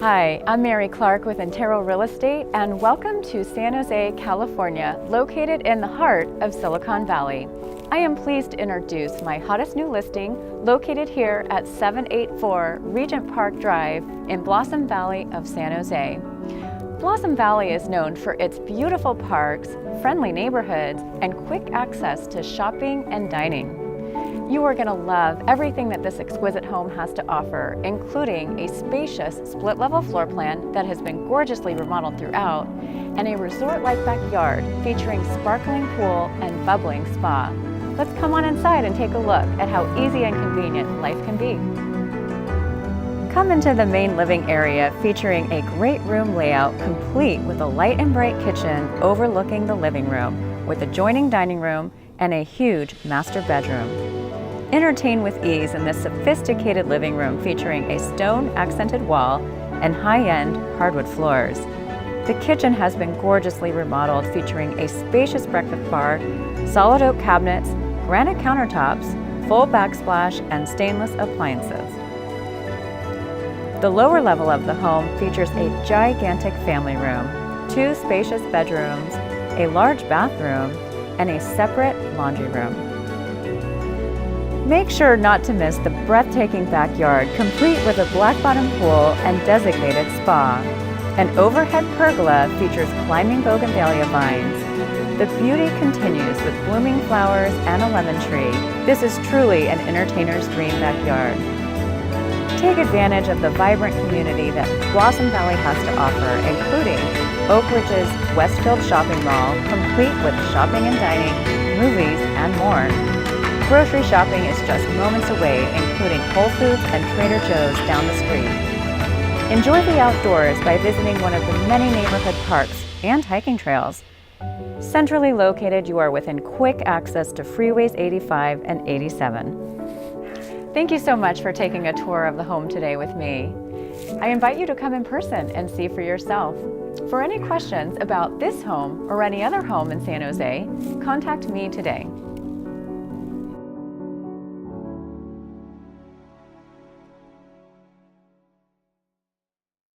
Hi, I'm Mary Clark with Intero Real Estate, and welcome to San Jose, California, located in the heart of Silicon Valley. I am pleased to introduce my hottest new listing, located here at 784 Regent Park Drive in Blossom Valley of San Jose. Blossom Valley is known for its beautiful parks, friendly neighborhoods, and quick access to shopping and dining. You are going to love everything that this exquisite home has to offer, including a spacious split-level floor plan that has been gorgeously remodeled throughout, and a resort-like backyard featuring sparkling pool and bubbling spa. Let's come on inside and take a look at how easy and convenient life can be. Come into the main living area featuring a great room layout complete with a light and bright kitchen overlooking the living room with adjoining dining room and a huge master bedroom. Entertain with ease in this sophisticated living room featuring a stone accented wall and high-end hardwood floors. The kitchen has been gorgeously remodeled featuring a spacious breakfast bar, solid oak cabinets, granite countertops, full backsplash, and stainless appliances. The lower level of the home features a gigantic family room, 2 spacious bedrooms, a large bathroom, and a separate laundry room. Make sure not to miss the breathtaking backyard, complete with a black bottom pool and designated spa. An overhead pergola features climbing bougainvillea vines. The beauty continues with blooming flowers and a lemon tree. This is truly an entertainer's dream backyard. Take advantage of the vibrant community that Blossom Valley has to offer, including Oak Ridge's Westfield Shopping Mall, complete with shopping and dining, movies, and more. Grocery shopping is just moments away, including Whole Foods and Trader Joe's down the street. Enjoy the outdoors by visiting one of the many neighborhood parks and hiking trails. Centrally located, you are within quick access to Freeways 85 and 87. Thank you so much for taking a tour of the home today with me. I invite you to come in person and see for yourself. For any questions about this home or any other home in San Jose, contact me today.